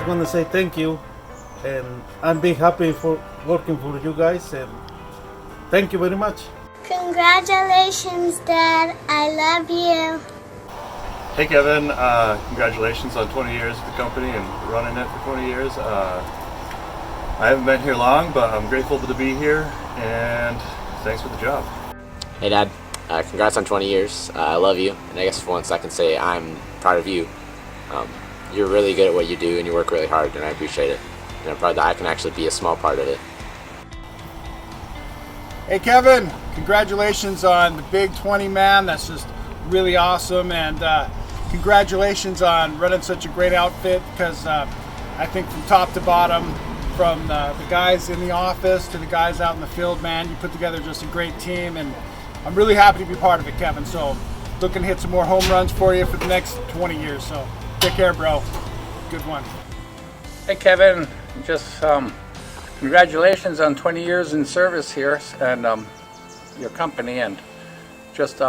want to say thank you, and I'm being happy for working for you guys, and thank you very much. Congratulations, Dad. I love you. Hey Kevin, congratulations on 20 years with the company and running it for 20 years. I haven't been here long, but I'm grateful to be here, and thanks for the job. Hey Dad, congrats on 20 years. I love you, and I guess for once I can say I'm proud of you. You're really good at what you do, and you work really hard, and I appreciate it. And I'm proud that I can actually be a small part of it. Hey Kevin, congratulations on the big 20, man. That's just really awesome, and congratulations on running such a great outfit, because I think from top to bottom, from the guys in the office to the guys out in the field, man, you put together just a great team, and I'm really happy to be part of it, Kevin. So looking to hit some more home runs for you for the next 20 years. So take care, bro. Good one. Hey Kevin, just congratulations on 20 years in service here and your company, and just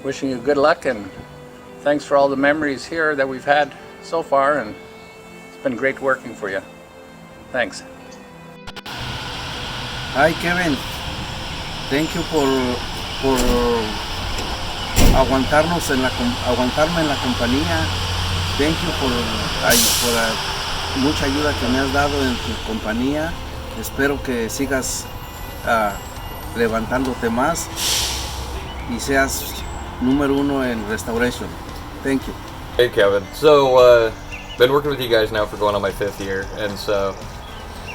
wishing you good luck, and thanks for all the memories here that we've had so far, and it's been great working for you. Thanks. Hi Kevin, thank you por aguantarme en la compañía. Thank you por mucha ayuda que me has dado en tu compañía. Espero que sigas levantándote más y seas número uno en Restoration. Thank you. Hey Kevin, so been working with you guys now for going on my 5th year, and so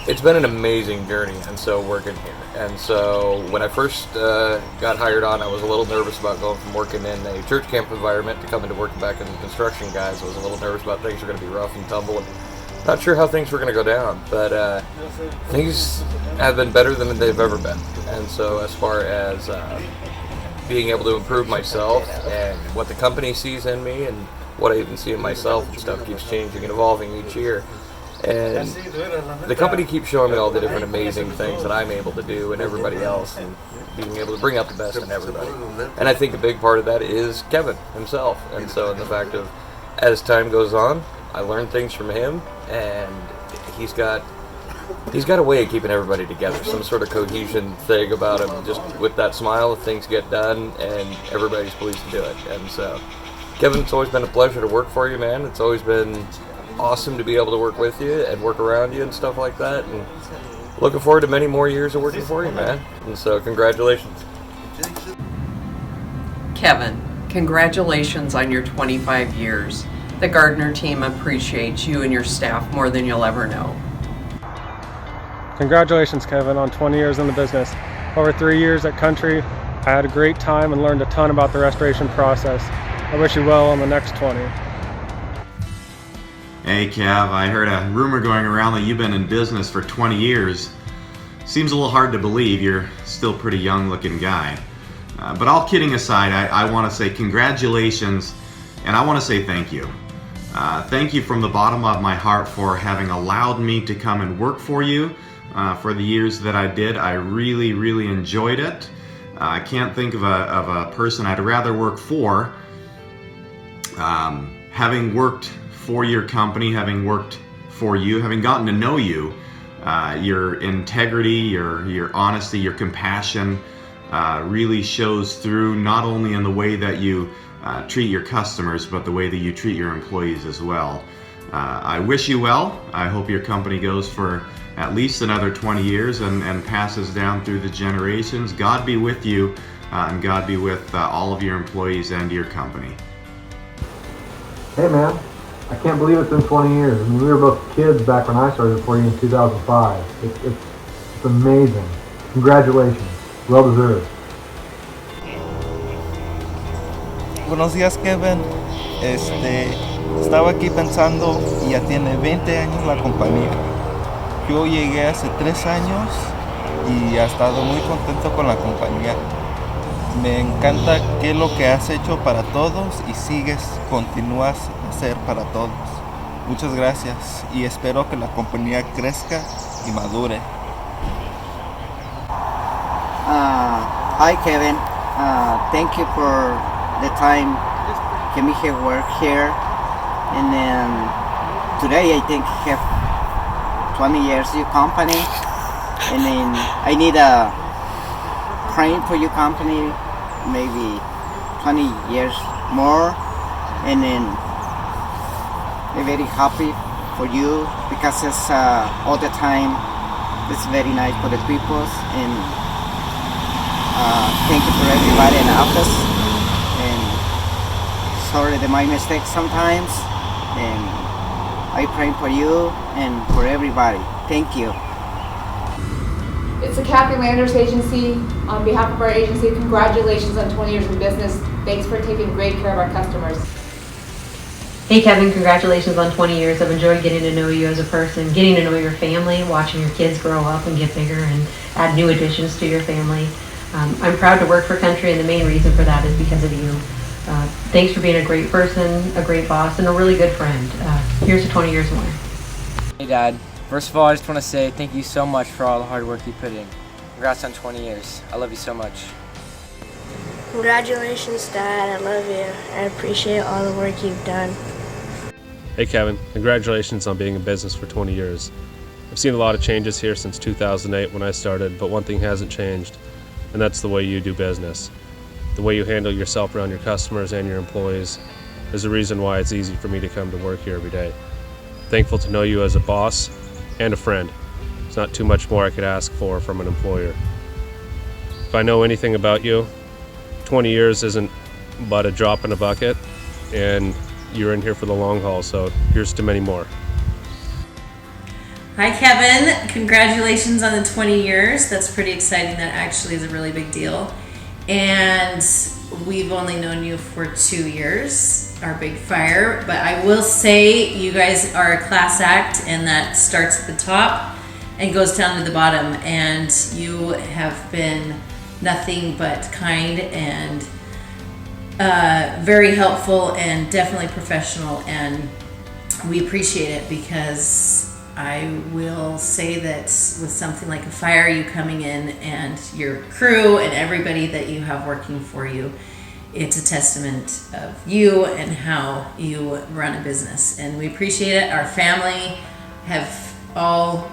it's been an amazing journey, and so working here. And so when I first got hired on, I was a little nervous about going from working in a church camp environment to coming to working back in the construction guys. I was a little nervous about things were going to be rough and tumble, and not sure how things were going to go down, but things have been better than they've ever been. And so as far as being able to improve myself and what the company sees in me and what I even see in myself and stuff keeps changing and evolving each year. And the company keeps showing me all the different amazing things that I'm able to do and everybody else, and being able to bring out the best in everybody. And I think a big part of that is Kevin himself. And so in the fact of, as time goes on, I learn things from him, and he's got a way of keeping everybody together, some sort of cohesion thing about him, just with that smile, things get done and everybody's pleased to do it. And so Kevin, it's always been a pleasure to work for you, man. It's always been awesome to be able to work with you and work around you and stuff like that, and looking forward to many more years of working for you, man. And so congratulations. Kevin, congratulations on your 25 years. The Gardner team appreciates you and your staff more than you'll ever know. Congratulations, Kevin, on 20 years in the business. Over 3 years at Country, I had a great time and learned a ton about the restoration process. I wish you well on the next 20. Hey Kev, I heard a rumor going around that you've been in business for 20 years. Seems a little hard to believe, you're still a pretty young looking guy. But all kidding aside, I want to say congratulations, and I want to say thank you. Thank you from the bottom of my heart for having allowed me to come and work for you for the years that I did. I really, really enjoyed it. I can't think of a person I'd rather work for. Having worked for your company, having worked for you, having gotten to know you, your integrity, your honesty, your compassion really shows through, not only in the way that you treat your customers, but the way that you treat your employees as well. I wish you well. I hope your company goes for at least another 20 years and passes down through the generations. God be with you, and God be with all of your employees and your company. Hey man, I can't believe it's been 20 years. I mean, we were both kids back when I started for you in 2005. It's amazing. Congratulations. Well deserved. Buenos días, Kevin. Estaba aquí pensando, y ya tiene 20 años la compañía. Yo llegué hace 3 años y he estado muy contento con la compañía. Me encanta qué es lo que has hecho para todos y continúas a hacer para todos. Muchas gracias y espero que la compañía crezca y madure. Hi Kevin, thank you for the time give me here work here, and then today I think I have 20 years your company, and then I need a praying for your company, maybe 20 years more, and then I'm very happy for you because it's all the time. It's very nice for the people, and thank you for everybody in the office. And sorry that my mistakes sometimes, and I pray for you and for everybody. Thank you. It's the Kathy Landers Agency. On behalf of our agency, congratulations on 20 years in business. Thanks for taking great care of our customers. Hey Kevin, congratulations on 20 years. I've enjoyed getting to know you as a person, getting to know your family, watching your kids grow up and get bigger and add new additions to your family. I'm proud to work for Country, and the main reason for that is because of you. Thanks for being a great person, a great boss, and a really good friend. Here's to 20 years more. Hey Dad, first of all, I just want to say thank you so much for all the hard work you put in. Congrats on 20 years. I love you so much. Congratulations, Dad. I love you. I appreciate all the work you've done. Hey Kevin, congratulations on being in business for 20 years. I've seen a lot of changes here since 2008 when I started, but one thing hasn't changed, and that's the way you do business. The way you handle yourself around your customers and your employees is the reason why it's easy for me to come to work here every day. Thankful to know you as a boss and a friend. There's not too much more I could ask for from an employer. If I know anything about you, 20 years isn't but a drop in a bucket, and you're in here for the long haul, so here's to many more. Hi Kevin, congratulations on the 20 years. That's pretty exciting. That actually is a really big deal. And we've only known you for 2 years, our big fire, but I will say you guys are a class act, and that starts at the top and goes down to the bottom, and you have been nothing but kind and very helpful and definitely professional, and we appreciate it, because I will say that with something like a fire, you coming in and your crew and everybody that you have working for you, it's a testament of you and how you run a business, and we appreciate it. Our family have all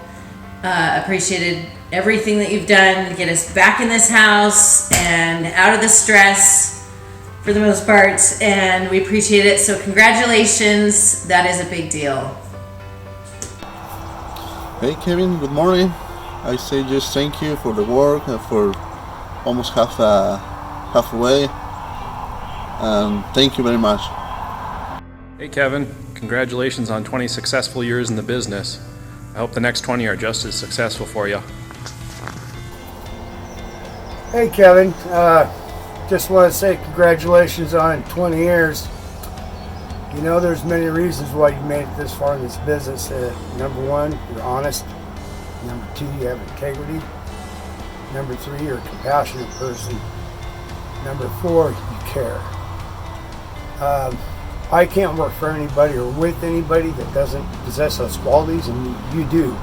appreciated everything that you've done to get us back in this house and out of the stress for the most part, and we appreciate it. So congratulations, that is a big deal. Hey Kevin, good morning. I say just thank you for the work, for almost halfway, and thank you very much. Hey Kevin, congratulations on 20 successful years in the business. I hope the next 20 are just as successful for you. Hey Kevin, just want to say congratulations on 20 years. You know, there's many reasons why you made it this far in this business. Number one, you're honest. Number two, you have integrity. Number three, you're a compassionate person. Number four, you care. I can't work for anybody or with anybody that doesn't possess those qualities, and you do.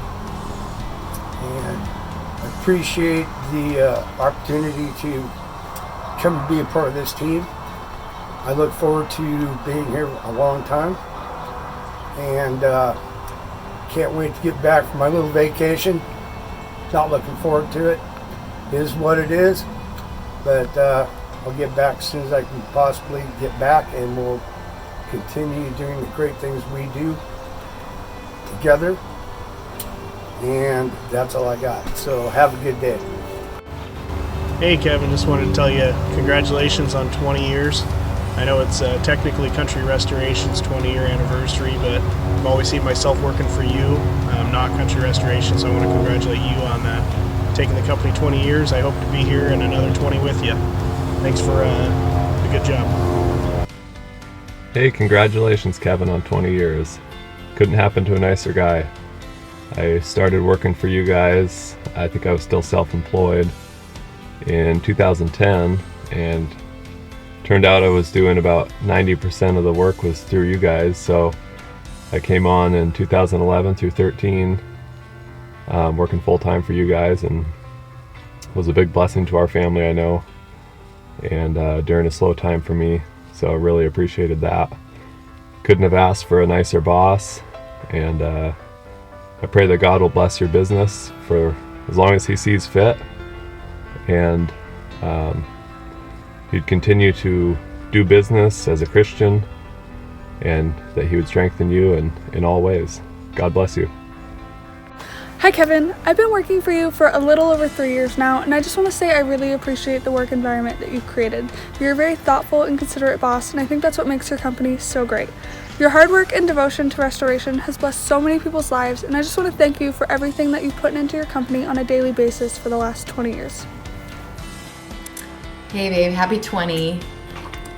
And I appreciate the opportunity to come and be a part of this team. I look forward to being here a long time, and can't wait to get back from my little vacation. Not looking forward to it. It is what it is, but I'll get back as soon as I can possibly get back, and we'll continue doing the great things we do together, and that's all I got. So have a good day. Hey Kevin, just wanted to tell you congratulations on 20 years. I know it's technically Country Restoration's 20-year anniversary, but I've always seen myself working for you, not Country Restoration, so I want to congratulate you on that. Taking the company 20 years, I hope to be here in another 20 with you. Thanks for the good job. Hey, congratulations Kevin on 20 years. Couldn't happen to a nicer guy. I started working for you guys, I think I was still self-employed, in 2010, and turned out I was doing about 90% of the work was through you guys, so I came on in 2011 through 13, working full-time for you guys, and it was a big blessing to our family, I know, and during a slow time for me, so I really appreciated that. Couldn't have asked for a nicer boss, and I pray that God will bless your business for as long as He sees fit, and He'd continue to do business as a Christian, and that He would strengthen you in all ways. God bless you. Hi Kevin, I've been working for you for a little over 3 years now, and I just want to say I really appreciate the work environment that you've created. You're a very thoughtful and considerate boss, and I think that's what makes your company so great. Your hard work and devotion to restoration has blessed so many people's lives, and I just want to thank you for everything that you put into your company on a daily basis for the last 20 years. Hey babe, happy 20.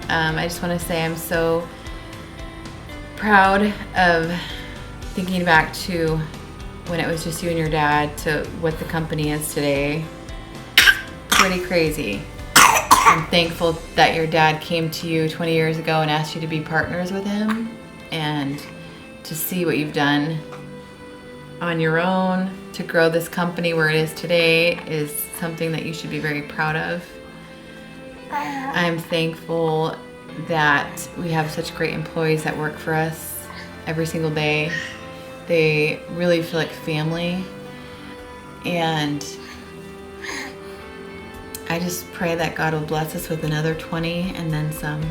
I just want to say I'm so proud of thinking back to when it was just you and your dad to what the company is today. Pretty crazy. I'm thankful that your dad came to you 20 years ago and asked you to be partners with him, and to see what you've done on your own to grow this company where it is today is something that you should be very proud of. I'm thankful that we have such great employees that work for us every single day. They really feel like family, and I just pray that God will bless us with another 20 and then some.